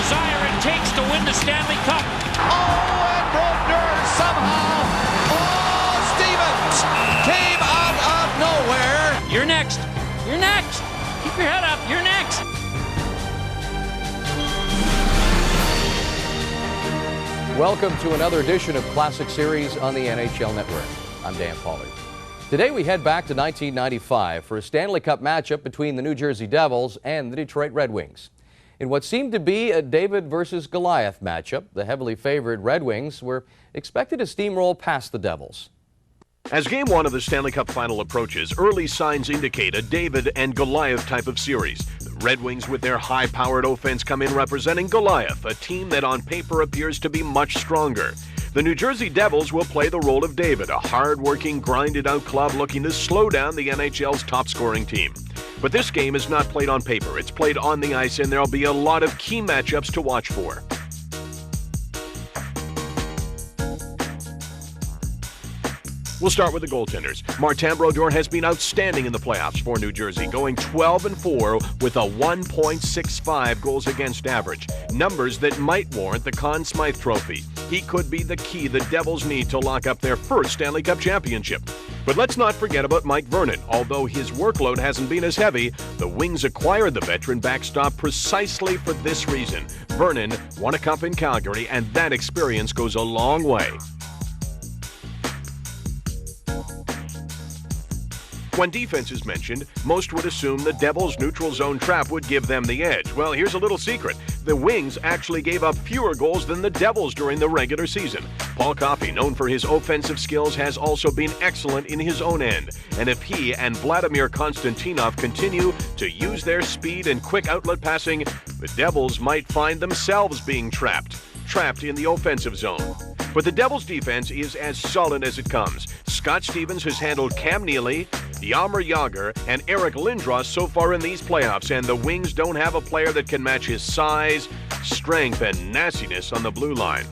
desire it takes to win the Stanley Cup. Oh, and Brodeur somehow. Oh, Stevens came out of nowhere. You're next. You're next. Keep your head up. You're next. Welcome to another edition of Classic Series on the NHL Network. I'm Dan Pollard. Today we head back to 1995 for a Stanley Cup matchup between the New Jersey Devils and the Detroit Red Wings. In what seemed to be a David versus Goliath matchup, the heavily favored Red Wings were expected to steamroll past the Devils. As Game 1 of the Stanley Cup Final approaches, early signs indicate a David and Goliath type of series. The Red Wings, with their high-powered offense, come in representing Goliath, a team that on paper appears to be much stronger. The New Jersey Devils will play the role of David, a hard-working, grinded-out club looking to slow down the NHL's top-scoring team. But this game is not played on paper. It's played on the ice, and there'll be a lot of key matchups to watch for. We'll start with the goaltenders. Martin Brodeur has been outstanding in the playoffs for New Jersey, going 12-4 with a 1.65 goals against average. Numbers that might warrant the Conn Smythe Trophy. He could be the key the Devils need to lock up their first Stanley Cup championship. But let's not forget about Mike Vernon. Although his workload hasn't been as heavy, the Wings acquired the veteran backstop precisely for this reason. Vernon won a cup in Calgary, and that experience goes a long way. When defense is mentioned, most would assume the Devils' neutral zone trap would give them the edge. Well, here's a little secret. The Wings actually gave up fewer goals than the Devils during the regular season. Paul Coffey, known for his offensive skills, has also been excellent in his own end. And if he and Vladimir Konstantinov continue to use their speed and quick outlet passing, the Devils might find themselves being trapped in the offensive zone. But the Devils' defense is as solid as it comes. Scott Stevens has handled Cam Neely, Jaromir Jagr, and Eric Lindros so far in these playoffs, and the Wings don't have a player that can match his size, strength, and nastiness on the blue line.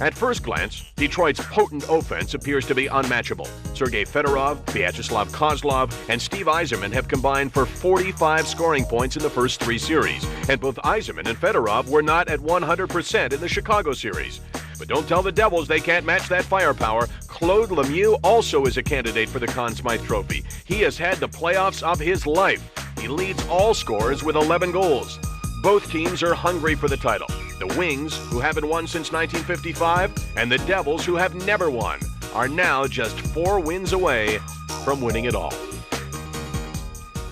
At first glance, Detroit's potent offense appears to be unmatchable. Sergei Fedorov, Vyacheslav Kozlov, and Steve Yzerman have combined for 45 scoring points in the first three series, and both Yzerman and Fedorov were not at 100% in the Chicago series. But don't tell the Devils they can't match that firepower. Claude Lemieux also is a candidate for the Conn Smythe Trophy. He has had the playoffs of his life. He leads all scorers with 11 goals. Both teams are hungry for the title. The Wings, who haven't won since 1955, and the Devils, who have never won, are now just 4 wins away from winning it all.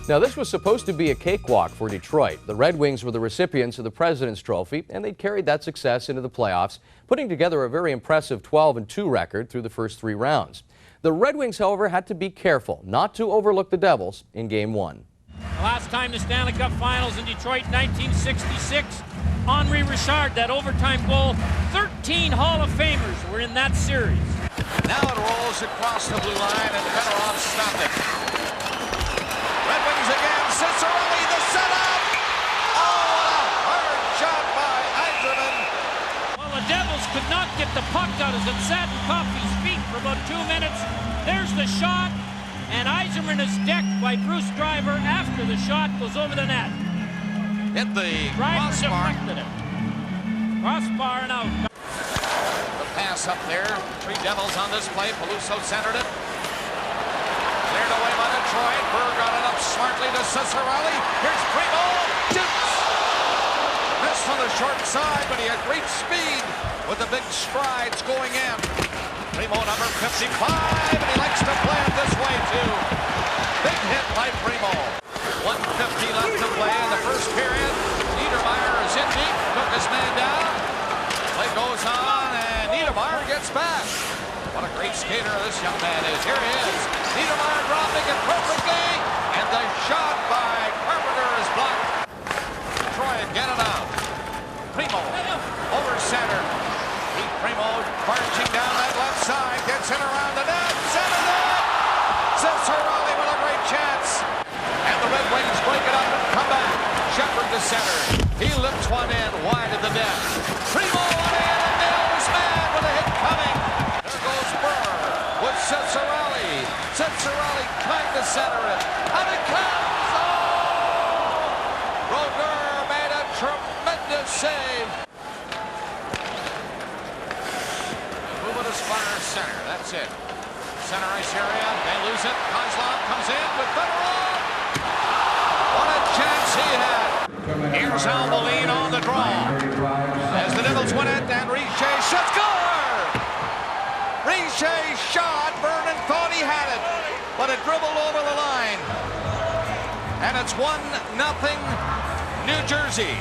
Now, this was supposed to be a cakewalk for Detroit. The Red Wings were the recipients of the President's Trophy, and they carried that success into the playoffs, putting together a very impressive 12-2 record through the first 3 rounds. The Red Wings, however, had to be careful not to overlook the Devils in Game 1. The last time the Stanley Cup Finals in Detroit, 1966, Henri Richard, that overtime goal. 13 Hall of Famers were in that series. Now it rolls across the blue line, and Fedorov stopped it. Red Wings again. Cicerelli, the setup. Oh, what a hard shot by Yzerman. Well, the Devils could not get the puck out as it sat in Coffey's feet for about 2 minutes. There's the shot, and Yzerman is decked by Bruce Driver after the shot goes over the net. Hit the Driver crossbar. deflected it. Crossbar and out. The pass up there. 3 Devils on this play. Peluso centered it. Cleared away by Detroit. Berg got it up smartly to Cicerelli. Here's Primo. Shoots. Missed on the short side, but he had great speed with the big strides going in. Primo number 55, and he likes to play it this way too. Big hit by Primo. 1:50 left to play in the first period. Niedermeyer is in deep, took his man down. Play goes on, and Niedermeyer gets back. What a great skater this young man is. Here he is. Niedermeyer dropping it perfectly, and the shot by Carpenter is blocked. Troy get it out. Primo over center. Pete Primo marching down that left side, gets in around the net, centers it. Cicerelli with a great chance. And the Red Wings break it up and come back. Shepard to center. He lifts one in wide of the net. Primo on in and nails man with a hit coming. There goes Burr with Cicerelli. Cicerelli trying to center it. And it comes! Oh! Brodeur made a tremendous save. Move it as far as center. That's it. Center ice area. They lose it. Kozlov comes in with Fedorov. What a chance he had. Here's Albeline on the draw. As the Devils win it, and Richer shots. Score! Richer's shot. Vernon thought he had it, but it dribbled over the line. And it's 1-0 New Jersey.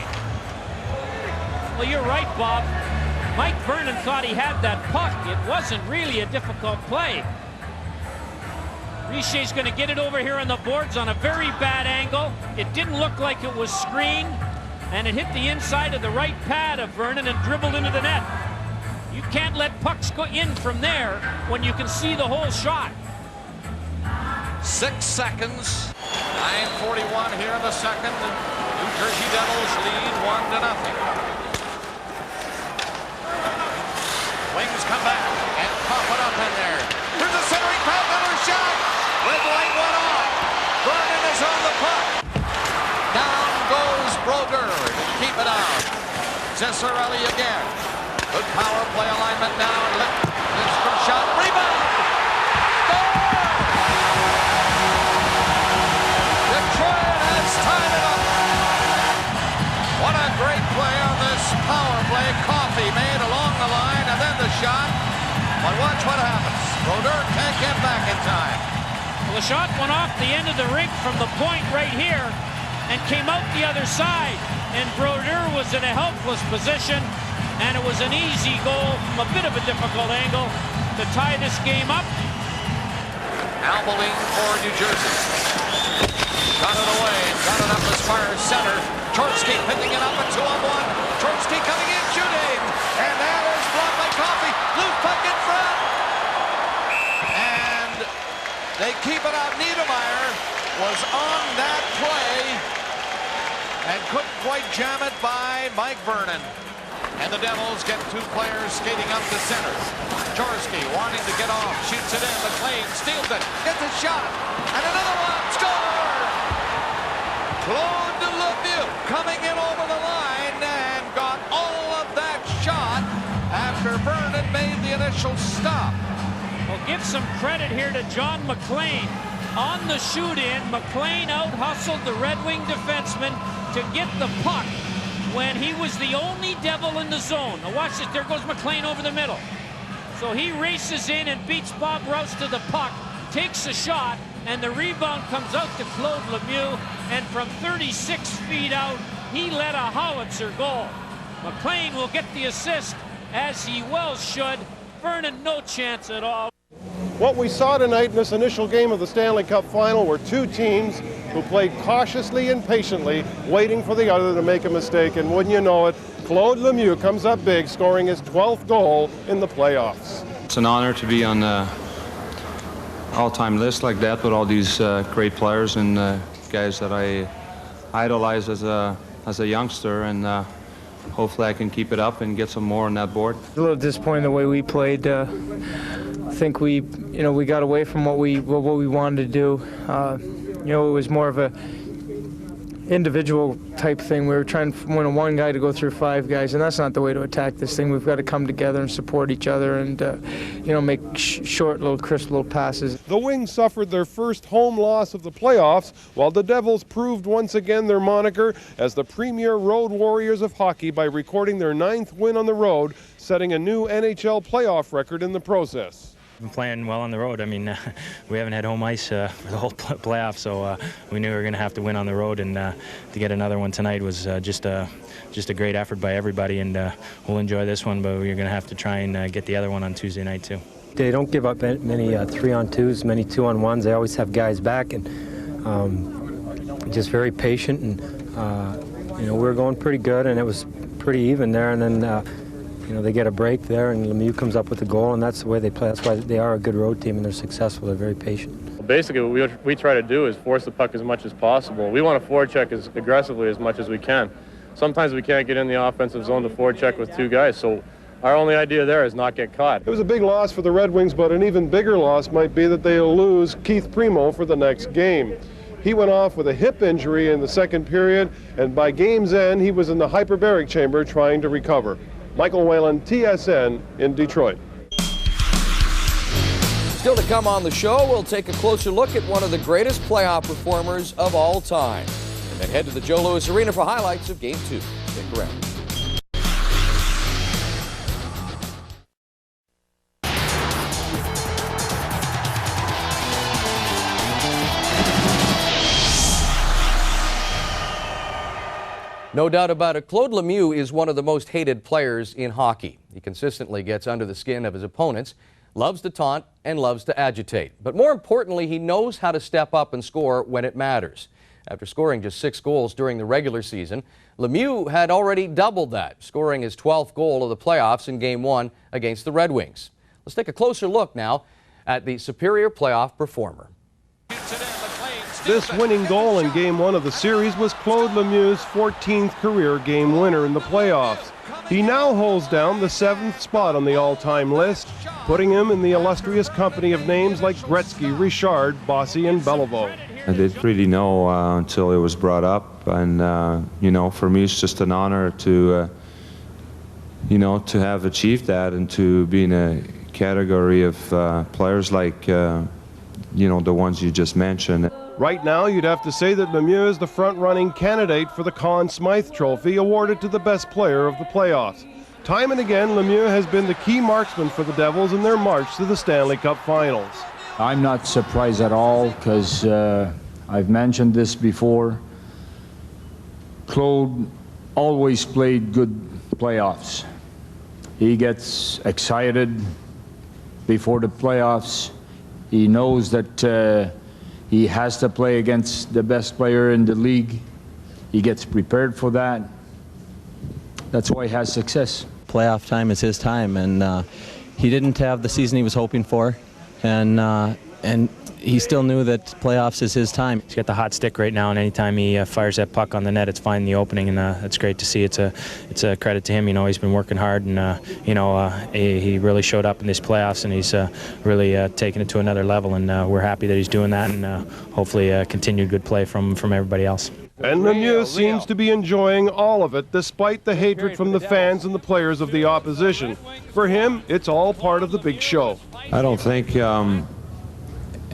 Well, you're right, Bob. Mike Vernon thought he had that puck. It wasn't really a difficult play. Richer's going to get it over here on the boards on a very bad angle. It didn't look like it was screened, and it hit the inside of the right pad of Vernon and dribbled into the net. You can't let pucks go in from there when you can see the whole shot. 6 seconds. 9:41 here in the second. New Jersey Devils lead 1-0. Wings come back and pop it up in there. There's a centering pass, another shot. Red light went off. Vernon is on the puck. Down goes Brodeur to keep it out. Cicerelli again. Good power play alignment now. Lindstrom shot. Rebound. Score! Detroit has tied it up. What a great play on this power play. Coffey made along the line, and then the shot. But watch what happens. Brodeur can't get back in time. Well, the shot went off the end of the rink from the point right here and came out the other side. And Brodeur was in a helpless position, and it was an easy goal from a bit of a difficult angle to tie this game up. Albeline for New Jersey. Got it away, got it up as far as center. Chorski picking it up at 2-on-1. Chorski coming in, shooting. And that is blocked by Coffey. Loose puck in front. And they keep it out. Niedermeyer was on that play and couldn't quite jam it by Mike Vernon. And the Devils get 2 players skating up the center. Chorski wanting to get off, shoots it in. McLean steals it, gets a shot, and another one. Score! Claude Lemieux coming in over the line and got all of that shot after Vernon made the initial stop. Well, give some credit here to John McLean. On the shoot-in, McLean out-hustled the Red Wing defenseman to get the puck when he was the only Devil in the zone. Now watch this, there goes McLean over the middle. So he races in and beats Bob Rouse to the puck, takes a shot, and the rebound comes out to Claude Lemieux, and from 36 feet out, he let a howitzer goal. McLean will get the assist, as he well should. Vernon, no chance at all. What we saw tonight in this initial game of the Stanley Cup Final were 2 teams who played cautiously and patiently, waiting for the other to make a mistake, and wouldn't you know it, Claude Lemieux comes up big, scoring his 12th goal in the playoffs. It's an honor to be on the all-time list like that with all these great players and guys that I idolized as a youngster, and hopefully I can keep it up and get some more on that board. A little disappointed the way we played. I think we got away from what we wanted to do. It was more of a individual type thing. We were trying to win one guy to go through 5 guys, and that's not the way to attack this thing. We've got to come together and support each other and make short, little crisp little passes. The Wings suffered their first home loss of the playoffs, while the Devils proved once again their moniker as the premier road warriors of hockey by recording their 9th win on the road, setting a new NHL playoff record in the process. Been playing well on the road. I mean, we haven't had home ice for the whole playoff, so we knew we were going to have to win on the road, and to get another one tonight was just a great effort by everybody, and we'll enjoy this one, but we're going to have to try and get the other one on Tuesday night too. They don't give up many 3-on-2s, many 2-on-1s. They always have guys back, and just very patient, and we were going pretty good, and it was pretty even there, and then they get a break there, and Lemieux comes up with the goal, and that's the way they play. That's why they are a good road team, and they're successful. They're very patient. Basically, what we try to do is force the puck as much as possible. We want to forecheck as aggressively as much as we can. Sometimes we can't get in the offensive zone to forecheck with 2 guys, so Our only idea there is not get caught. It was a big loss for the Red Wings, but an even bigger loss might be that they'll lose Keith Primo for the next game. He went off with a hip injury in the second period, and by game's end, he was in the hyperbaric chamber trying to recover. Michael Whalen, TSN in Detroit. Still to come on the show, we'll take a closer look at one of the greatest playoff performers of all time. And then head to the Joe Louis Arena for highlights of Game 2. Stick around. No doubt about it, Claude Lemieux is one of the most hated players in hockey. He consistently gets under the skin of his opponents, loves to taunt, and loves to agitate. But more importantly, he knows how to step up and score when it matters. After scoring just 6 goals during the regular season, Lemieux had already doubled that, scoring his 12th goal of the playoffs in Game 1 against the Red Wings. Let's take a closer look now at the superior playoff performer. This winning goal in Game 1 of the series was Claude Lemieux's 14th career game winner in the playoffs. He now holds down the 7th spot on the all-time list, putting him in the illustrious company of names like Gretzky, Richard, Bossy, and Beliveau. I didn't really know until it was brought up, and you know, for me it's just an honor to you know, to have achieved that and to be in a category of players like you know, the ones you just mentioned. Right now, you'd have to say that Lemieux is the front-running candidate for the Conn Smythe Trophy, awarded to the best player of the playoffs. Time and again, Lemieux has been the key marksman for the Devils in their march to the Stanley Cup Finals. I'm not surprised at all, because I've mentioned this before. Claude always played good playoffs. He gets excited before the playoffs. He knows that he has to play against the best player in the league. He gets prepared for that. That's why he has success. Playoff time is his time, and he didn't have the season he was hoping for, and he still knew that playoffs is his time. He's got the hot stick right now, and anytime he fires that puck on the net, it's finding the opening, and it's great to see. It's a credit to him. You know, he's been working hard, and you know, he really showed up in these playoffs, and he's really taken it to another level, and we're happy that he's doing that, and hopefully continued good play from everybody else. And Lemieux seems to be enjoying all of it, despite the hatred from the fans and the players of the opposition. For him, it's all part of the big show. I don't think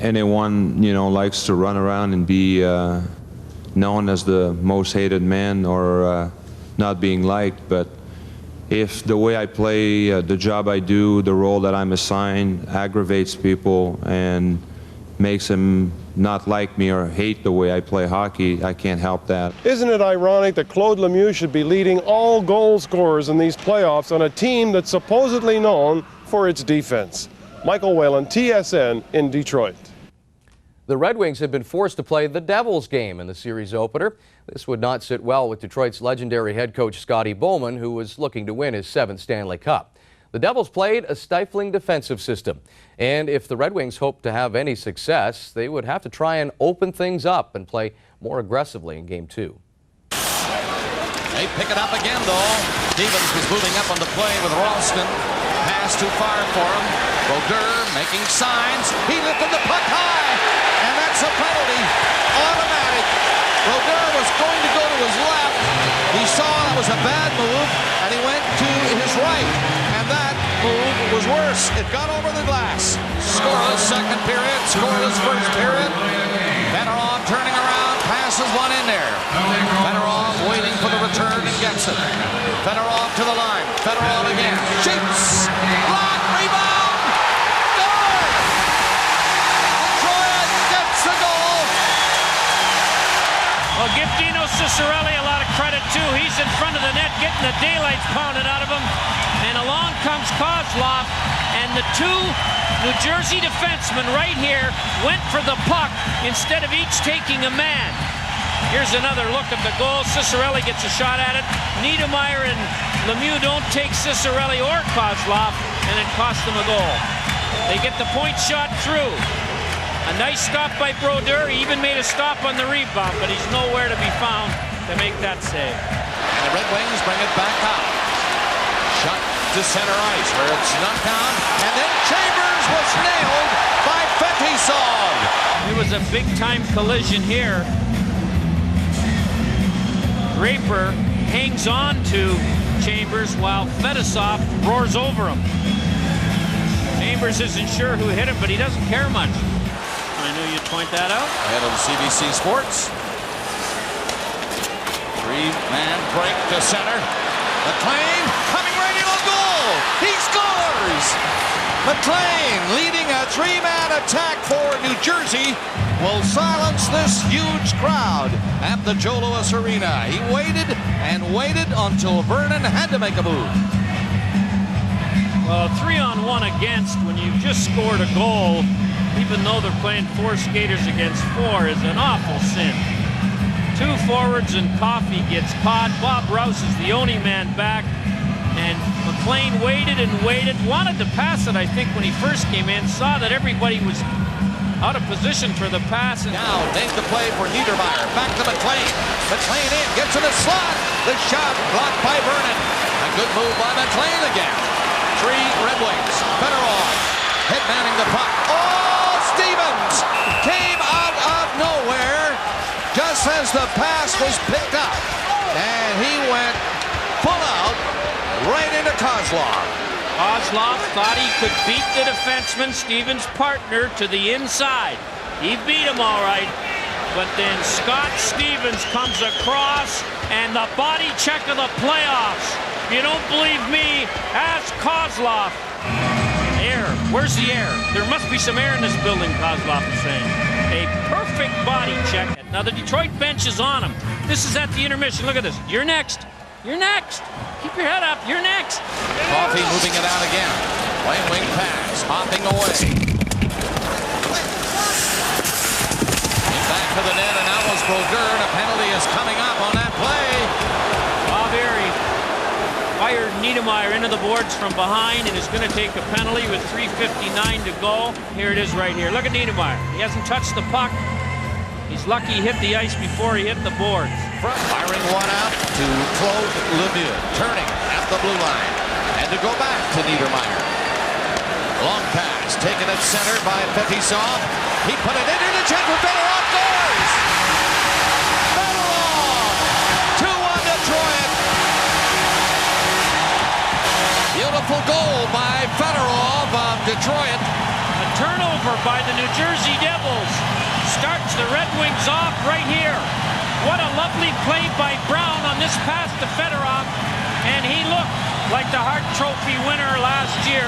anyone, you know, likes to run around and be known as the most hated man or not being liked, but if the way I play, the job I do, the role that I'm assigned aggravates people and makes them not like me or hate the way I play hockey, I can't help that. Isn't it ironic that Claude Lemieux should be leading all goal scorers in these playoffs on a team that's supposedly known for its defense? Michael Whalen, TSN in Detroit. The Red Wings have been forced to play the Devils game in the series opener. This would not sit well with Detroit's legendary head coach Scotty Bowman, who was looking to win his 7th Stanley Cup. The Devils played a stifling defensive system, and if the Red Wings hope to have any success, they would have to try and open things up and play more aggressively in Game 2. They pick it up again, though. Stevens was moving up on the play with Ralston. Pass too far for him. Brodeur making signs. He lifted the puck high, and that's a penalty. Automatic. Brodeur was going to go to his left. He saw that was a bad move, and he went to his right. And that move was worse. It got over the glass. Scoreless second period. Scoreless first period. Fedorov turning around. Passes one in there. Fedorov waiting for the return and gets it. Fedorov to the line. Fedorov again. Shoots. Block. Rebound. Good. Detroit gets the goal. Well, give Dino Ciccarelli a lot of credit, too. He's in front of the net, getting the daylights pounded out of him. And along comes Kozlov, and the 2 New Jersey defensemen right here went for the puck instead of each taking a man. Here's another look at the goal. Ciccarelli gets a shot at it. Niedermeyer and Lemieux don't take Ciccarelli or Kozlov, and it costs them a goal. They get the point shot through. A nice stop by Brodeur. He even made a stop on the rebound, but he's nowhere to be found to make that save. The Red Wings bring it back out. Shot to center ice where it's knocked down, and then Chambers was nailed by Fetisov. It was a big-time collision here. Draper hangs on to Chambers while Fetisov roars over him. Chambers isn't sure who hit him, but he doesn't care much. I knew you'd point that out. Ahead of CBC Sports. Three-man break to center. McLean coming right in on goal. He scores! McLean leading a three-man attack for New Jersey will silence this huge crowd at the Joe Louis Arena. He waited and waited until Vernon had to make a move. Well, 3-on-1 against when you've just scored a goal, even though they're playing 4 skaters against 4, is an awful sin. 2 forwards and Coffey gets caught. Bob Rouse is the only man back. And McLean waited and waited, wanted to pass it, I think, when he first came in, saw that everybody was out of position for the pass. And now made the play for Niedermeyer. Back to McLean. McLean in, gets in the slot. The shot blocked by Vernon. A good move by McLean again. 3 Red Wings. Federer head manning the puck. Oh, Stevens came out of nowhere just as the pass was picked up. And he went full out right into Kozlov. Kozlov thought he could beat the defenseman, Stevens' partner, to the inside. He beat him all right, but then Scott Stevens comes across and the body check of the playoffs. If you don't believe me, ask Kozlov. Air. Where's the air? There must be some air in this building, Kozlov is saying. A perfect body check. Now the Detroit bench is on him. This is at the intermission. Look at this. You're next. You're next. Keep your head up. You're next. Coffey moving it out again. Right wing pass. Hopping away. Back to the net, and that was Brodeur. A penalty is coming up on that play. Bob Airy fired Niedermeyer into the boards from behind and is going to take a penalty with 3:59 to go. Here it is right here. Look at Niedermeyer. He hasn't touched the puck. He's lucky he hit the ice before he hit the boards. Firing one out to Claude Lemieux. Turning at the blue line. And to go back to Niedermeyer. Long pass. Taken at center by Fetisov. He put it in. Here's a chance for Fedorov. Scores! Fedorov! 2-1 Detroit. Beautiful goal by Fedorov of Detroit. A turnover by the New Jersey Devils. Starts the Red Wings off right here. What a lovely play by Brown on this pass to Fedorov. And he looked like the Hart Trophy winner last year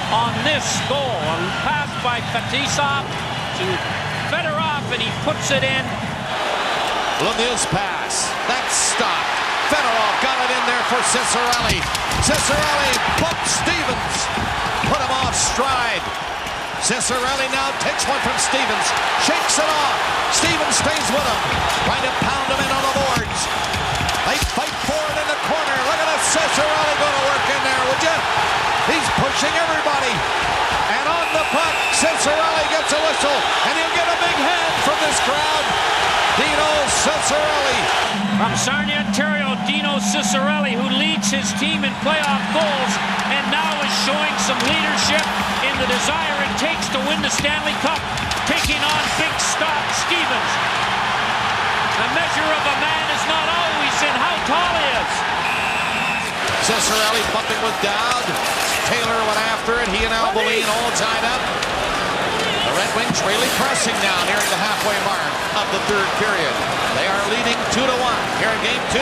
on this goal. A pass by Fetisov to Fedorov, and he puts it in. Lemieux's pass. That's stopped. Fedorov got it in there for Ciccarelli. Ciccarelli bumped Stevens. Put him off stride. Ciccarelli now takes one from Stevens. Shakes it off. Stevens stays with him. Trying to pound him in on the boards. They fight forward in the corner. Look at that Ciccarelli going to work in there, would you? He's pushing everybody. And on the puck, Ciccarelli gets a whistle. And he'll get a big hand from this crowd. Dino Ciccarelli. From Sarnia, Ontario, Dino Ciccarelli, who leads his team in playoff goals and now is showing some leadership in the desire it takes to win the Stanley Cup, taking on Big Scott Stevens. The measure of a man is not always in how tall he is. Ciccarelli bumping with Dowd. Taylor went after it. He and Alboline all tied up. The Red Wings really pressing now, nearing the halfway mark of the third period. They are leading 2-1 here in game 2.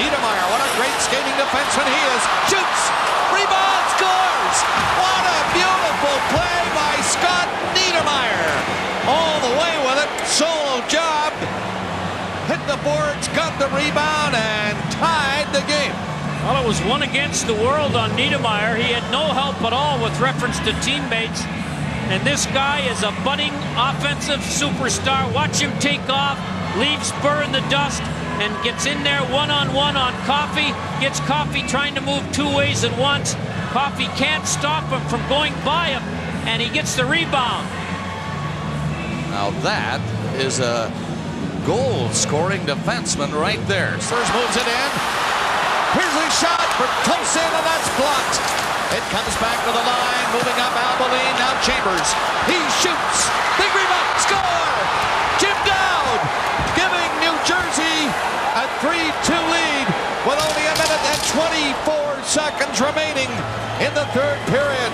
Niedermeyer, what a great skating defenseman he is. Shoots, rebound, scores. What a beautiful play by Scott Niedermeyer. All the way with it, solo job. Hit the boards, got the rebound, and tied the game. Well, it was one against the world on Niedermeyer. He had no help at all with reference to teammates. And this guy is a budding offensive superstar. Watch him take off, leave Spur in the dust, and gets in there one-on-one on Coffey. Gets Coffey trying to move 2 ways at once. Coffey can't stop him from going by him, and he gets the rebound. Now that is a goal-scoring defenseman right there. Spurs moves it in. Here's his shot for close in, and that's blocked. It comes back to the line, moving up Albaline, now Chambers. He shoots. Big rebound, score! Jim Dowd giving New Jersey a 3-2 lead with only a minute and 24 seconds remaining in the third period.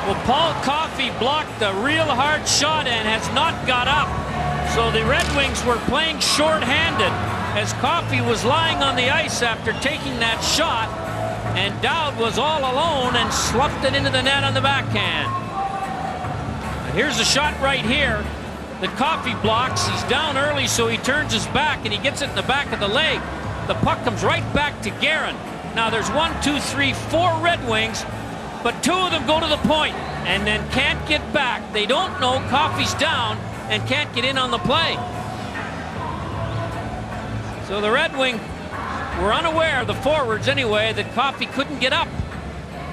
Well, Paul Coffey blocked a real hard shot and has not got up. So the Red Wings were playing short-handed as Coffey was lying on the ice after taking that shot, and Dowd was all alone and sloughed it into the net on the backhand. Now here's the shot right here that Coffey blocks. He's down early, so he turns his back and he gets it in the back of the leg. The puck comes right back to Guerin. Now there's 1, 2, 3, 4 Red Wings, but 2 of them go to the point and then can't get back. They don't know Coffey's down and can't get in on the play. So the Red Wing were unaware, the forwards anyway, that Coffey couldn't get up.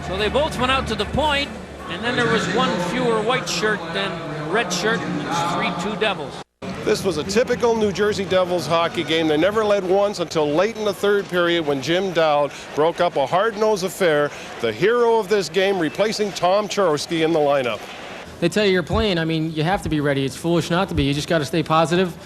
So they both went out to the point, and then there was 1 fewer white shirt than red shirt. It's 3-2 Devils. This was a typical New Jersey Devils hockey game. They never led once until late in the third period when Jim Dowd broke up a hard-nosed affair, the hero of this game, replacing Tom Chorosky in the lineup. They tell you you're playing. I mean, you have to be ready. It's foolish not to be. You just got to stay positive.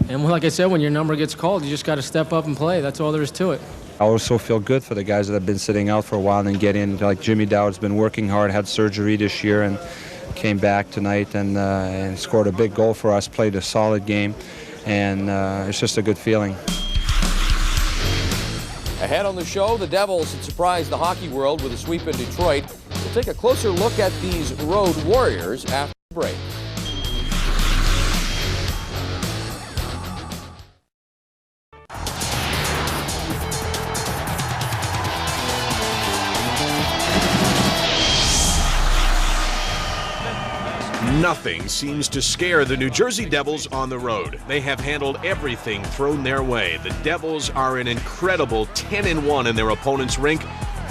And like I said, when your number gets called, you just got to step up and play. That's all there is to it. I also feel good for the guys that have been sitting out for a while and get in. Like Jimmy Dowd's been working hard, had surgery this year, and came back tonight and scored a big goal for us, played a solid game, and it's just a good feeling. Ahead on the show, the Devils had surprised the hockey world with a sweep in Detroit. We'll take a closer look at these road warriors after the break. Nothing seems to scare the New Jersey Devils on the road. They have handled everything thrown their way. The Devils are an incredible 10-1 in their opponent's rink,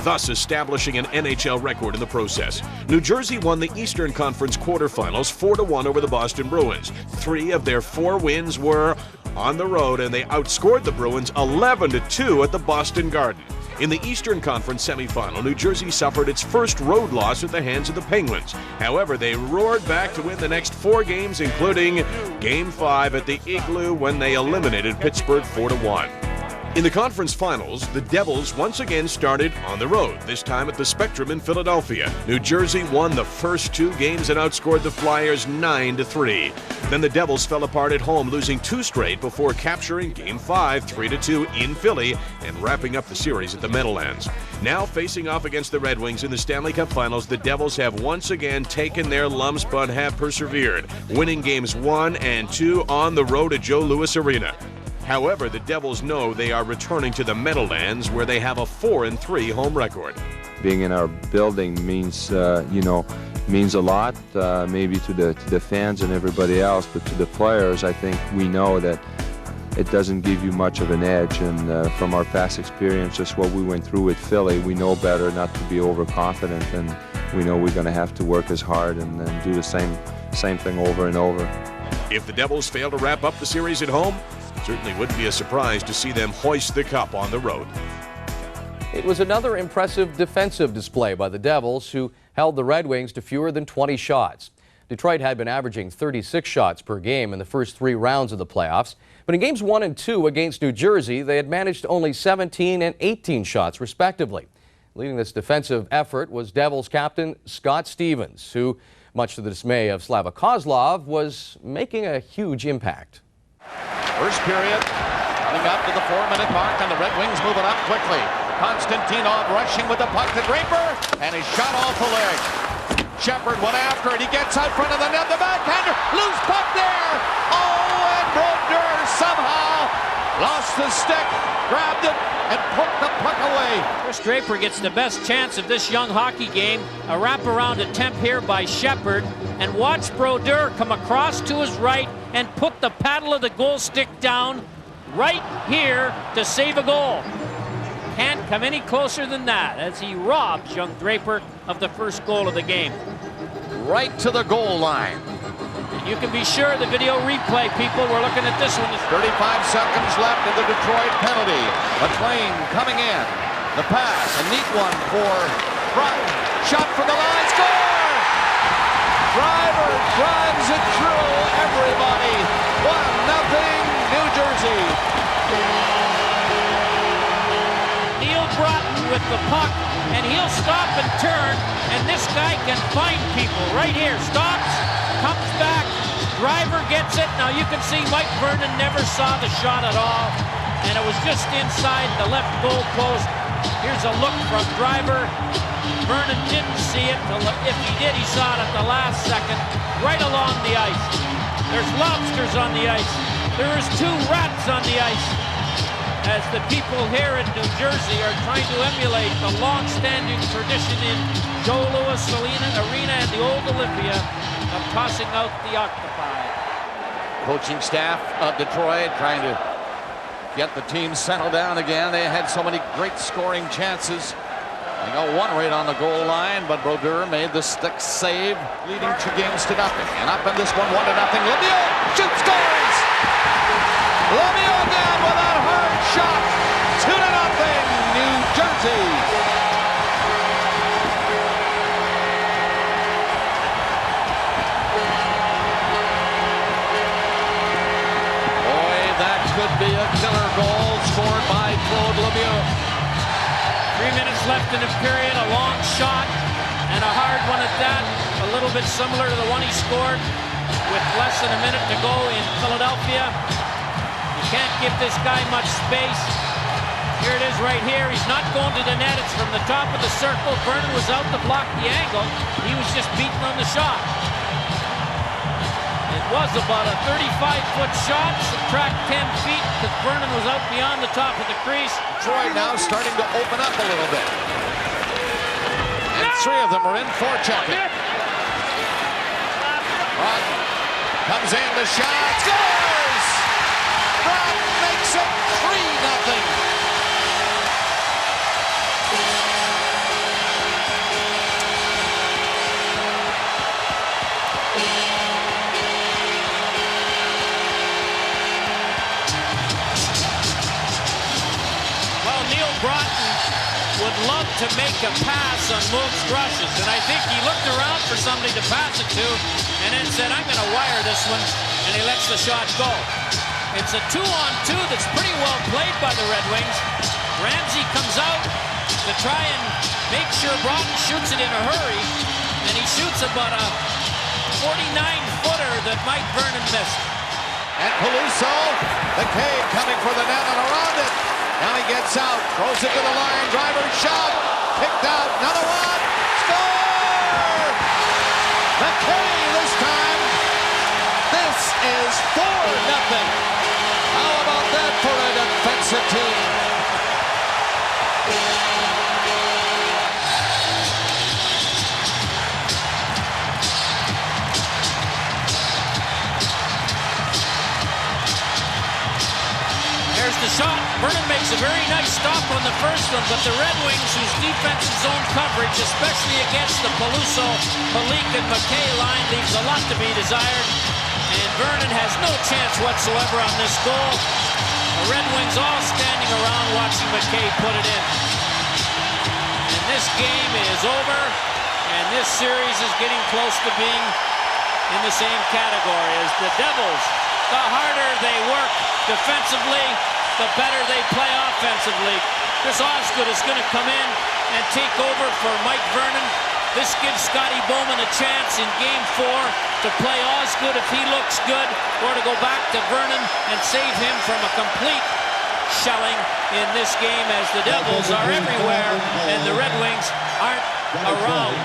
thus establishing an NHL record in the process. New Jersey won the Eastern Conference quarterfinals 4-1 over the Boston Bruins. 3 of their 4 wins were on the road, and they outscored the Bruins 11-2 at the Boston Garden. In the Eastern Conference semifinal, New Jersey suffered its first road loss at the hands of the Penguins. However, they roared back to win the next 4 games, including Game 5 at the Igloo when they eliminated Pittsburgh 4-1. In the conference finals, the Devils once again started on the road, this time at the Spectrum in Philadelphia. New Jersey won the first 2 games and outscored the Flyers 9-3. Then the Devils fell apart at home, losing 2 straight before capturing Game 5 3-2 in Philly and wrapping up the series at the Meadowlands. Now facing off against the Red Wings in the Stanley Cup Finals, the Devils have once again taken their lumps but have persevered, winning Games 1 and 2 on the road at Joe Louis Arena. However, the Devils know they are returning to the Meadowlands, where they have a 4-3 home record. Being in our building means, means a lot, maybe to the fans and everybody else, but to the players, I think we know that it doesn't give you much of an edge. And from our past experience, just what we went through with Philly, we know better not to be overconfident, and we know we're going to have to work as hard and do the same thing over and over. If the Devils fail to wrap up the series at home, certainly wouldn't be a surprise to see them hoist the cup on the road. It was another impressive defensive display by the Devils, who held the Red Wings to fewer than 20 shots. Detroit had been averaging 36 shots per game in the first 3 rounds of the playoffs, but in games 1 and 2 against New Jersey, they had managed only 17 and 18 shots respectively. Leading this defensive effort was Devils captain Scott Stevens, who, much to the dismay of Slava Kozlov, was making a huge impact. First period, coming up to the 4-minute mark, and the Red Wings moving up quickly. Konstantinov rushing with the puck to Draper, and his shot off the leg. Shepard went after it. He gets out front of the net. The backhander, loose puck there. Oh, and Brodeur somehow lost the stick, grabbed it, and put the puck away. Chris Draper gets the best chance of this young hockey game. A wraparound attempt here by Shepard, and watch Brodeur come across to his right and put the paddle of the goal stick down right here to save a goal. Can't come any closer than that as he robs young Draper of the first goal of the game. Right to the goal line. And you can be sure the video replay people were looking at this one. 35 seconds left in the Detroit penalty. McLean coming in. The pass, a neat one for Broughton. Shot from the line, score! Driver drives it through everybody. 1-0 New Jersey. Neil Broughton with the puck, and he'll stop and turn, and this guy can find people right here. Stops, comes back, Driver gets it. Now you can see Mike Vernon never saw the shot at all, and it was just inside the left goal post. Here's a look from Driver. Vernon didn't see it. If he did, he saw it at the last second, right along the ice. There's lobsters on the ice. There is 2 rats on the ice, as the people here in New Jersey are trying to emulate the long-standing tradition in Joe Louis Arena and the old Olympia of tossing out the octopi. Coaching staff of Detroit trying to get the team settled down again. They had so many great scoring chances. They got one right on the goal line, but Brodeur made the stick save, leading 2 games to nothing. And up in this one, 1-0. Lemieux shoots, scores! Lemieux again with that hard shot. 2-0, New Jersey. Boy, that could be a killer goal scored by Claude Lemieux. 3 minutes left in the period, a long shot, and a hard one at that. A little bit similar to the one he scored with less than a minute to go in Philadelphia. You can't give this guy much space. Here it is right here. He's not going to the net. It's from the top of the circle. Vernon was out to block the angle. He was just beaten on the shot. It was about a 35-foot shot. Subtract 10 feet because Vernon was out beyond the top of the crease. Detroit now starting to open up a little bit. And 3 of them are in forechecking. Broughton comes in, the shot, scores! Broughton makes it 3-0. Broughton would love to make a pass on most rushes, and I think he looked around for somebody to pass it to and then said, I'm going to wire this one, and he lets the shot go. It's a 2-on-2 that's pretty well played by the Red Wings. Ramsey comes out to try and make sure Broughton shoots it in a hurry, and he shoots about a 49-footer that Mike Vernon missed. And Peluso, the cave coming for the net and around it. Now he gets out, throws it to the line, Driver shot, picked out, another one, score! McKay this time. This is 4-0. How about that for a defensive team? There's the shot. Vernon makes a very nice stop on the first one, but the Red Wings, whose defensive zone coverage, especially against the Peluso, Malik, and McKay line, leaves a lot to be desired. And Vernon has no chance whatsoever on this goal. The Red Wings all standing around watching McKay put it in. And this game is over, and this series is getting close to being in the same category as the Devils. The harder they work defensively, the better they play offensively. Chris Osgood is going to come in and take over for Mike Vernon. This gives Scotty Bowman a chance in Game 4 to play Osgood if he looks good, or to go back to Vernon and save him from a complete shelling in this game, as the Devils are everywhere and the Red Wings aren't around.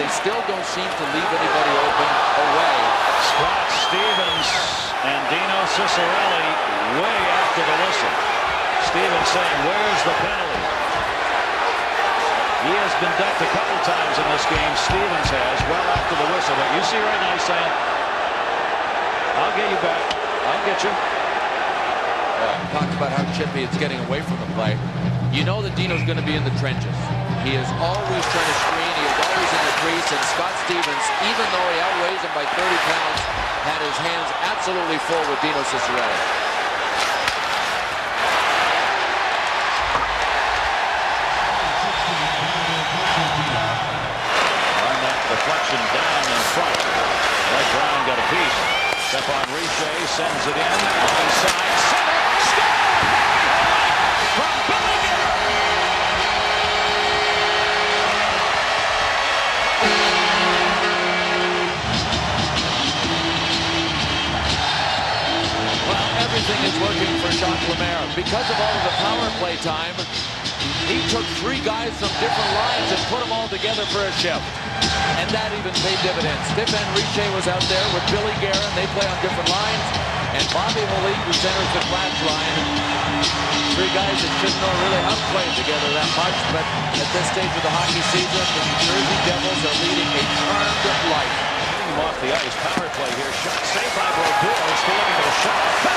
They still don't seem to leave anybody open away. Scott Stevens and Dino Ciccarelli way after the whistle. Stevens saying, where's the penalty? He has been decked a couple times in this game. Stevens has, well after the whistle. But you see right now he's saying, I'll get you back. I'll get you. Talked about how chippy it's getting away from the play. You know that Dino's going to be in the trenches. He is always trying to screen. He is always in the crease. And Scott Stevens, even though he outweighs him by 30 pounds, had his hands absolutely full with Dino Ciccarelli. up on Richer, sends it in, onside, center, score! From Billy Well, everything is working for Jacques Lemaire. Because of all of the power play time, he took 3 guys from different lines and put them all together for a shift. And that even paid dividends. Stéphane Richer was out there with Billy Guerin. They play on different lines. And Bobby Malik, who centers the clutch line. 3 guys that shouldn't know really how to play together that much. But at this stage of the hockey season, the New Jersey Devils are leading a charmed life. Getting him off the ice. Power play here. Shot saved by Brodeur. Still looking for the shot.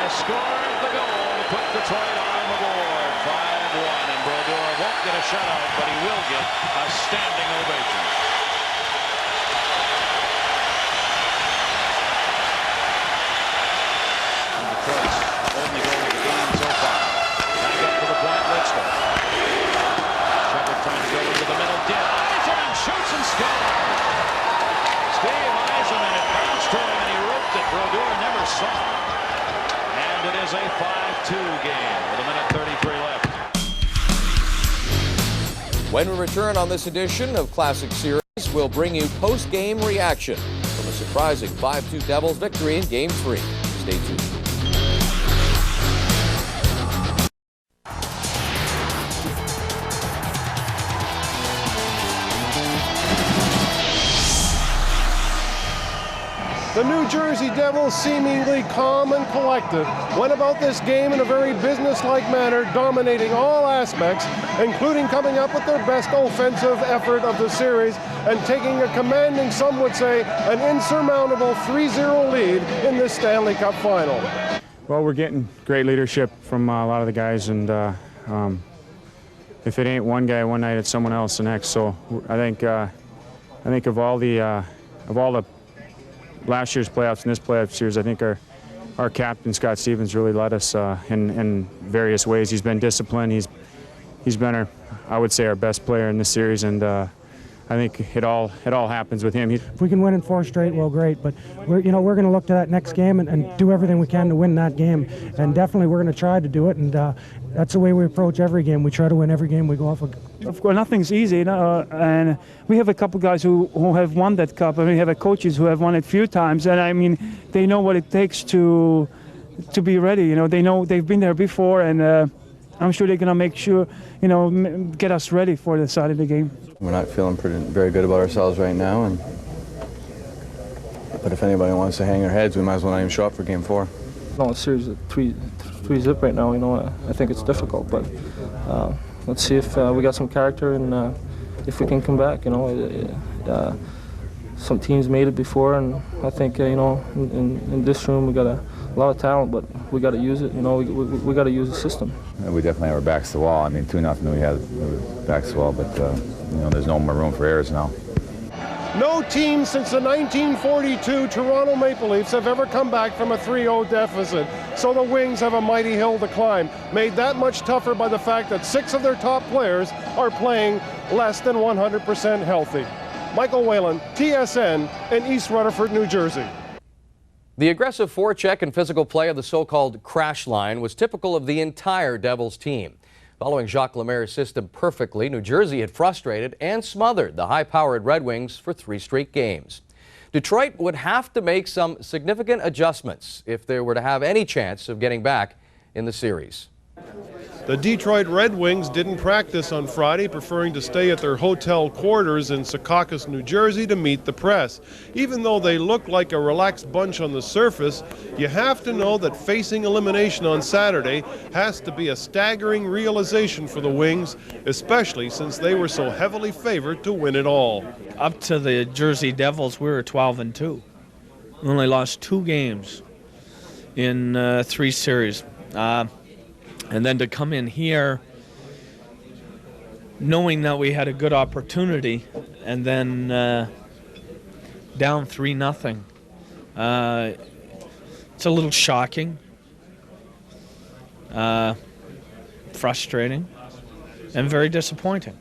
Scored the goal to put Detroit on the board. 5-1, and Brodeur won't get a shutout, but he will get a standing ovation. Detroit's only goal of the game so far. Back up to the point, Lidstrom. Shepard trying to go into the middle. Did Yzerman shoots and scores. Steve Yzerman, it bounced to him and he roped it. Brodeur never saw it. And it is a 5-2 game with 1:33 left. When we return on this edition of Classic Series, we'll bring you post-game reaction from a surprising 5-2 Devils victory in Game 3. Stay tuned. The New Jersey Devils, seemingly calm and collected, went about this game in a very businesslike manner, dominating all aspects, including coming up with their best offensive effort of the series and taking a commanding, some would say, an insurmountable 3-0 lead in this Stanley Cup final. Well, we're getting great leadership from a lot of the guys, and if it ain't one guy one night, it's someone else the next. So I think of all the last year's playoffs and this playoff series, I think our captain Scott Stevens really led us in various ways. He's been disciplined. He's been I would say our best player in this series, and I think it all happens with him. If we can win in 4 straight, well, great. But we're going to look to that next game and do everything we can to win that game. And definitely we're going to try to do it. And that's the way we approach every game. We try to win every game we go off. Of course, nothing's easy, and we have a couple guys who have won that cup, and we have coaches who have won it a few times. And I mean, they know what it takes to be ready. They know they've been there before, and I'm sure they're going to make sure, get us ready for the side of the game. We're not feeling very good about ourselves right now, but if anybody wants to hang their heads, we might as well not even show up for Game 4. No, it's series of 3-zip right now. I think it's difficult, but let's see if we got some character and if we can come back. Some teams made it before, and I think in this room we got a lot of talent, but we got to use it. We got to use the system. We definitely have our backs to the wall. I mean, 2-0 we had backs to the wall, but there's no more room for errors now. No team since the 1942 Toronto Maple Leafs have ever come back from a 3-0 deficit. So the Wings have a mighty hill to climb, made that much tougher by the fact that 6 of their top players are playing less than 100% healthy. Michael Whalen, TSN in East Rutherford, New Jersey. The aggressive forecheck and physical play of the so-called crash line was typical of the entire Devils team. Following Jacques Lemaire's system perfectly, New Jersey had frustrated and smothered the high-powered Red Wings for 3 straight games. Detroit would have to make some significant adjustments if they were to have any chance of getting back in the series. The Detroit Red Wings didn't practice on Friday, preferring to stay at their hotel quarters in Secaucus, New Jersey to meet the press. Even though they look like a relaxed bunch on the surface, you have to know that facing elimination on Saturday has to be a staggering realization for the Wings, especially since they were so heavily favored to win it all. Up to the Jersey Devils, we were 12-2. We only lost 2 games in 3 series. And then to come in here knowing that we had a good opportunity and then down 3-0. It's a little shocking, frustrating. and very disappointing.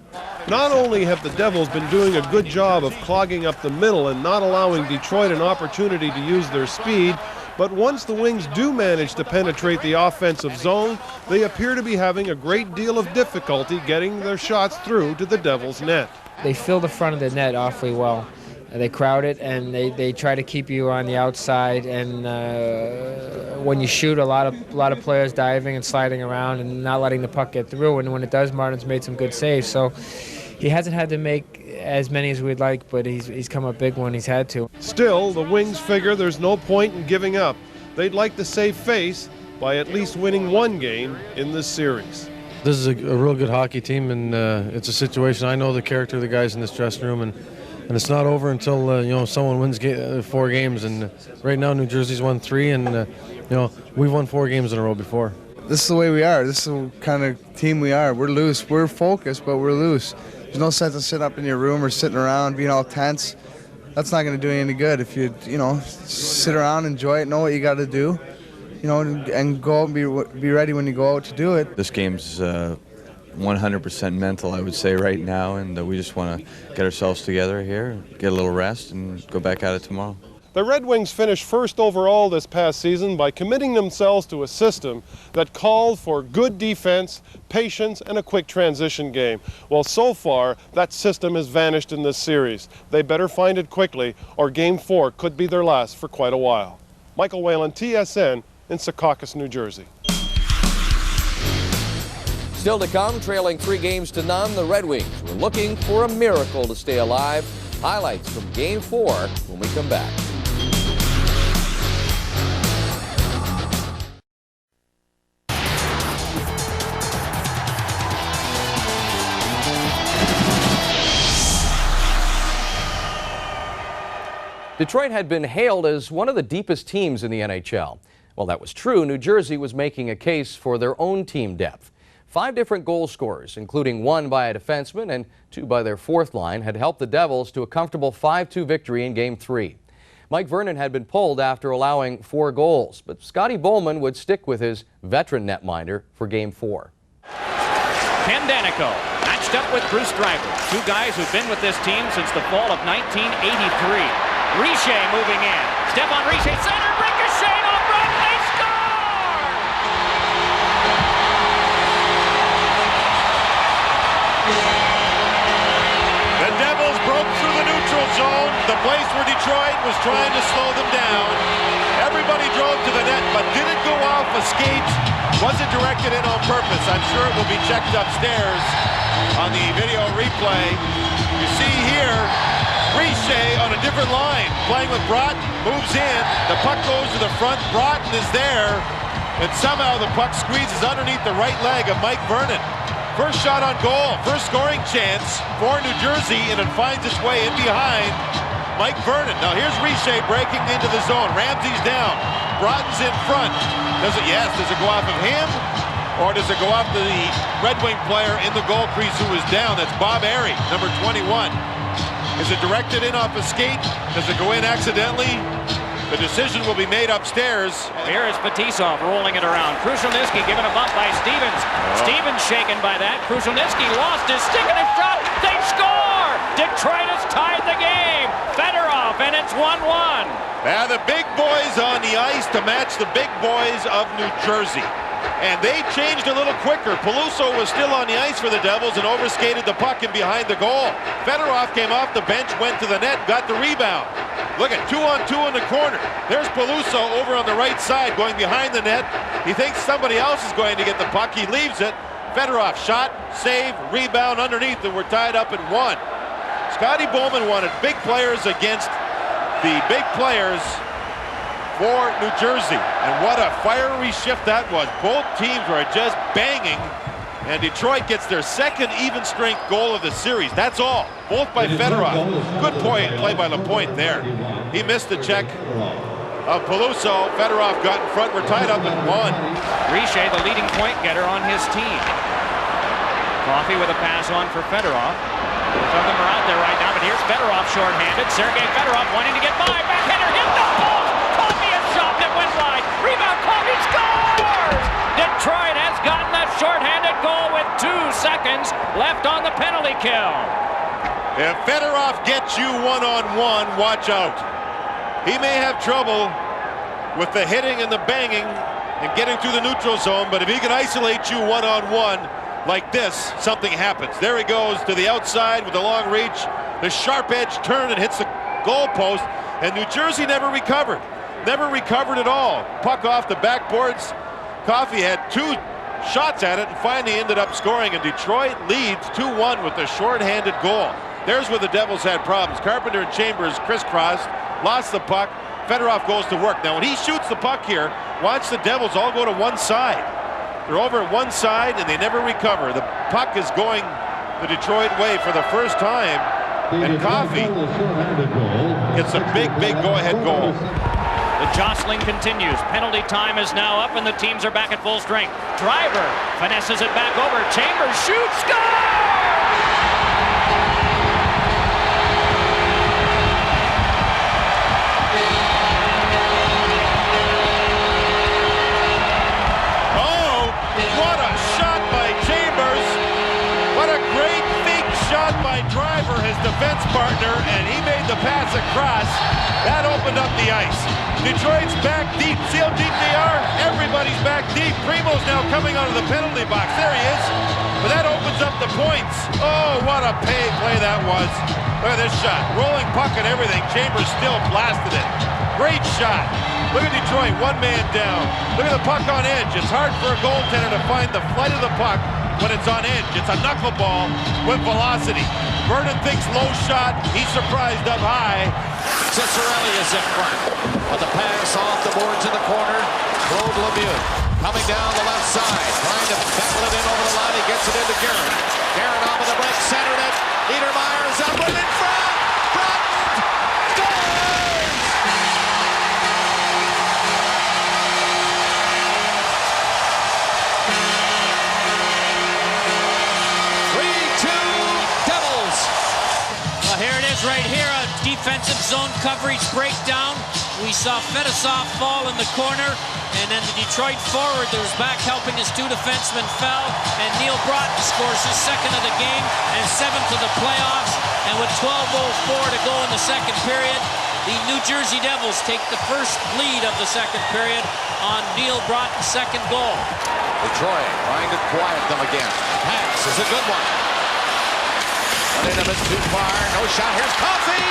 Not only have the Devils been doing a good job of clogging up the middle and not allowing Detroit an opportunity to use their speed, but once the Wings do manage to penetrate the offensive zone, they appear to be having a great deal of difficulty getting their shots through to the Devils' net. They fill the front of the net awfully well. They crowd it, and they try to keep you on the outside. And when you shoot, a lot of players diving and sliding around and not letting the puck get through. And when it does, Martin's made some good saves. So he hasn't had to make as many as we'd like, but he's come up big when he's had to. Still, the Wings figure there's no point in giving up. They'd like to save face by at least winning one game in this series. This is a real good hockey team, and it's a situation. I know the character of the guys in this dressing room, and it's not over until someone wins 4 games. And right now, New Jersey's won 3, and we've won 4 games in a row before. This is the way we are. This is the kind of team we are. We're loose. We're focused, but we're loose. There's no sense in sitting up in your room or sitting around being all tense. That's not going to do you any good. If you sit around, enjoy it, know what you got to do, and go out and be ready when you go out to do it. This game's 100% mental, I would say, right now, and we just want to get ourselves together here, get a little rest, and go back at it tomorrow. The Red Wings finished first overall this past season by committing themselves to a system that called for good defense, patience, and a quick transition game. Well, so far, that system has vanished in this series. They better find it quickly, or Game 4 could be their last for quite a while. Michael Whalen, TSN, in Secaucus, New Jersey. Still to come, trailing 3-0, the Red Wings were looking for a miracle to stay alive. Highlights from Game 4 when we come back. Detroit had been hailed as one of the deepest teams in the NHL. Well, that was true. New Jersey was making a case for their own team depth. 5 different goal scorers, including 1 by a defenseman and 2 by their fourth line, had helped the Devils to a comfortable 5-2 victory in Game 3. Mike Vernon had been pulled after allowing 4 goals, but Scotty Bowman would stick with his veteran netminder for Game 4. Ken Danico matched up with Bruce Driver, 2 guys who've been with this team since the fall of 1983. Richer moving in. Stephane Richer, center, ricochet off run, they score! The Devils broke through the neutral zone, the place where Detroit was trying to slow them down. Everybody drove to the net, but didn't go off a skate. Wasn't directed in on purpose. I'm sure it will be checked upstairs on the video replay. You see here, Richer on a different line, playing with Broughton, moves in, the puck goes to the front, Broughton is there, and somehow the puck squeezes underneath the right leg of Mike Vernon. First shot on goal, first scoring chance for New Jersey, and it finds its way in behind Mike Vernon. Now here's Richer breaking into the zone, Ramsey's down, Broughton's in front. Does it go off of him, or does it go off the Red Wing player in the goal crease who is down? That's Bob Airy, number 21. Is it directed in off a skate? Does it go in accidentally? The decision will be made upstairs. Here is Fetisov rolling it around. Krushelnyski given a bump by Stevens. Stevens shaken by that. Krushelnyski lost his stick and a shot. They score! Detroit has tied the game. Fedorov, and it's 1-1. Now the big boys on the ice to match the big boys of New Jersey. And they changed a little quicker. Peluso was still on the ice for the Devils and overskated the puck in behind the goal. Fedorov came off the bench, went to the net, got the rebound. Look at 2-on-2 in the corner. There's Peluso over on the right side going behind the net. He thinks somebody else is going to get the puck. He leaves it. Fedorov shot, save, rebound underneath, and we're tied up at 1. Scotty Bowman wanted big players against the big players for New Jersey, and what a fiery shift that was. Both teams were just banging, and Detroit gets their second even-strength goal of the series. That's all, both by Fedorov. Good play by Lapointe there. He missed the check of Peluso. Fedorov got in front. We're tied up at 1. Richer, the leading point getter on his team. Coffey with a pass on for Fedorov. Both of them are out there right now, but here's Fedorov shorthanded. Sergei Fedorov wanting to get by. Backhander hit the post. Shot that went wide. Rebound, Coffey scores! Detroit has gotten that shorthanded goal with 2 seconds left on the penalty kill. If Fedorov gets you one-on-one, watch out. He may have trouble with the hitting and the banging and getting through the neutral zone, but if he can isolate you one-on-one like this, something happens. There he goes to the outside with a long reach. The sharp edge turn and hits the goal post, and New Jersey never recovered. Never recovered at all. Puck off the backboards. Coffey had 2 shots at it and finally ended up scoring, and Detroit leads 2-1 with a shorthanded goal. There's where the Devils had problems. Carpenter and Chambers crisscrossed, lost the puck. Fedorov goes to work. Now when he shoots the puck here, watch the Devils all go to one side. They're over at one side and they never recover. The puck is going the Detroit way for the first time, and Coffey gets a big go-ahead goal. The jostling continues. Penalty time is now up and the teams are back at full strength. Driver finesses it back over. Chambers shoots, goal! Defense partner, and he made the pass across. That opened up the ice. Detroit's back deep. See how deep they are? Everybody's back deep. Primo's now coming out of the penalty box. There he is. But that opens up the points. Oh, what a play that was. Look at this shot. Rolling puck and everything. Chambers still blasted it. Great shot. Look at Detroit, 1 man down. Look at the puck on edge. It's hard for a goaltender to find the flight of the puck when it's on edge. It's a knuckleball with velocity. Vernon thinks low shot. He's surprised up high. Ciccarelli is in front. But the pass off the boards in the corner. Claude Lemieux coming down the left side. Trying to battle it in over the line. He gets it into Guerin. Guerin off of the break. Centered it. Niedermayer's up and in front. Scores! 3-2 Devils. Well, here it is right here. A defensive zone coverage breakdown. We saw Fedosov fall in the corner, and then the Detroit forward that was back helping his 2 defensemen fell, and Neil Broughton scores his 2nd of the game and 7th of the playoffs. And with 12:04 to go in the second period, the New Jersey Devils take the first lead of the second period on Neil Broughton's 2nd goal. Detroit trying to quiet them again. Pass is a good one. But in a bit too far. No shot. Here's Coffey.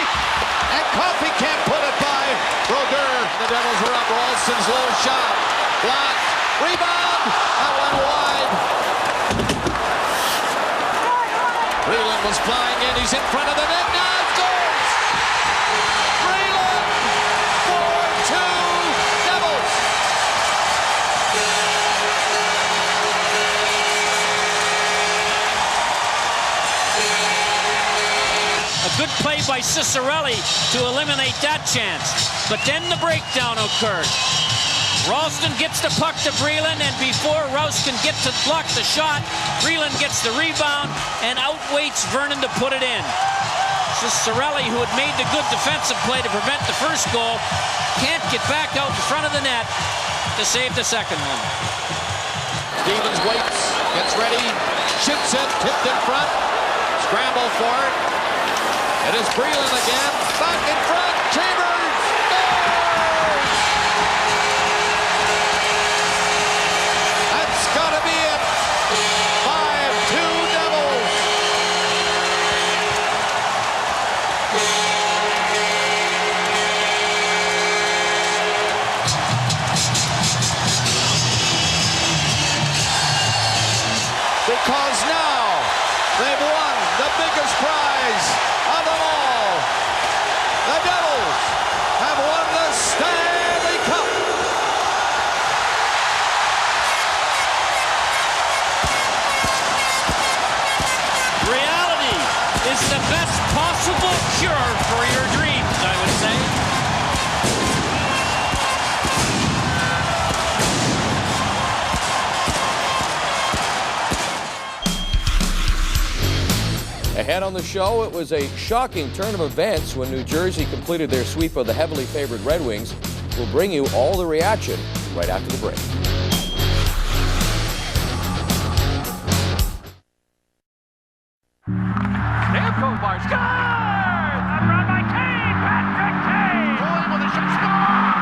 And Coffey can't put it by Brodeur. The Devils are up. Ralston's low shot. Blocked. Rebound. That one wide. Breland was flying in. He's in front of the net. Now it goes. Breland. 4-2 Devils. A good play by Ciccarelli to eliminate that chance. But then the breakdown occurred. Ralston gets the puck to Breland, and before Rouse can get to block the shot, Breland gets the rebound and outweights Vernon to put it in. Ciccarelli, who had made the good defensive play to prevent the first goal, can't get back out in front of the net to save the second one. Stevens waits, gets ready, shoots it, tipped in front, scramble for it. It is Breland again, back in front, Chambers scores! That's gotta be it. 5-2 Devils. Because now they've won the biggest prize of them all. The Devils have won the Stanley Cup. Reality is the best possible cure for your dreams, I would say. Ahead on the show, it was a shocking turn of events when New Jersey completed their sweep of the heavily favored Red Wings. We'll bring you all the reaction right after the break. goes by. Scores! A run by Kane! Patrick Kane! Going with a shot. Score!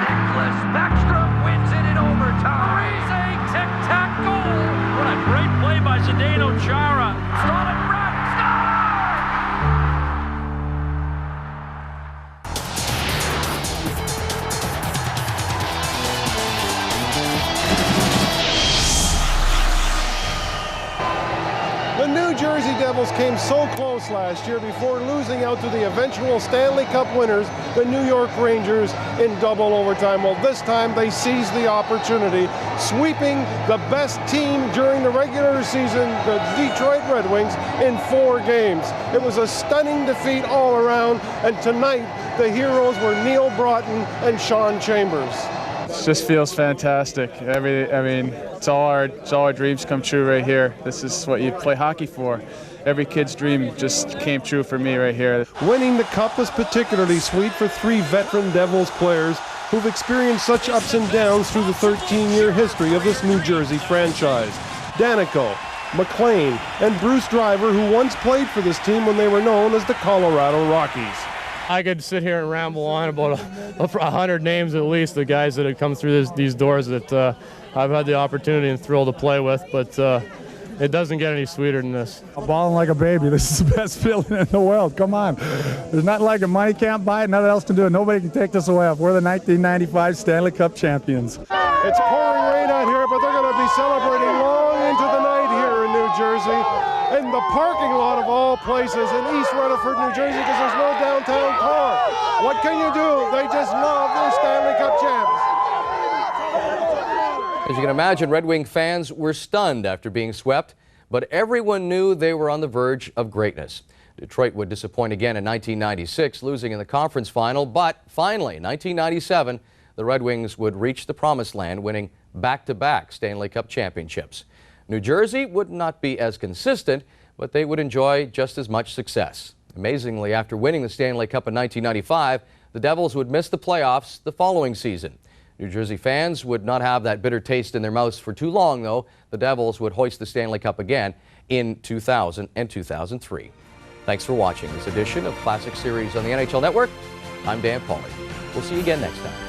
Nicholas Backstrom wins it in overtime. Crazy tic-tac goal. What a great play by Zdeno Chara. Stolen run. Score! The New Jersey Devils came so close last year before losing out to the eventual Stanley Cup winners, the New York Rangers, in double overtime. Well, this time they seized the opportunity, sweeping the best team during the regular season, the Detroit Red Wings, in 4 games. It was a stunning defeat all around, and tonight the heroes were Neil Broughton and Sean Chambers. It just feels fantastic. It's all our dreams come true right here. This is what you play hockey for. Every kid's dream just came true for me right here. Winning the Cup was particularly sweet for 3 veteran Devils players who've experienced such ups and downs through the 13-year history of this New Jersey franchise. Danico, McLean, and Bruce Driver, who once played for this team when they were known as the Colorado Rockies. I could sit here and ramble on about 100 names at least, the guys that have come through these doors that I've had the opportunity and thrill to play with, but it doesn't get any sweeter than this. I'm balling like a baby. This is the best feeling in the world. Come on. There's nothing like it. Money can't buy it. Nothing else can do it. Nobody can take this away. We're the 1995 Stanley Cup champions. It's pouring rain out here, but they're going to be celebrating long into the night here in New Jersey, in the parking lot of all places in East Rutherford, New Jersey, because there's no downtown core. What can you do? They just love their Stanley Cup champs. As you can imagine, Red Wing fans were stunned after being swept, but everyone knew they were on the verge of greatness. Detroit would disappoint again in 1996, losing in the conference final, but finally, in 1997, the Red Wings would reach the promised land, winning back-to-back Stanley Cup championships. New Jersey would not be as consistent, but they would enjoy just as much success. Amazingly, after winning the Stanley Cup in 1995, the Devils would miss the playoffs the following season. New Jersey fans would not have that bitter taste in their mouths for too long, though. The Devils would hoist the Stanley Cup again in 2000 and 2003. Thanks for watching this edition of Classic Series on the NHL Network. I'm Dan Pauly. We'll see you again next time.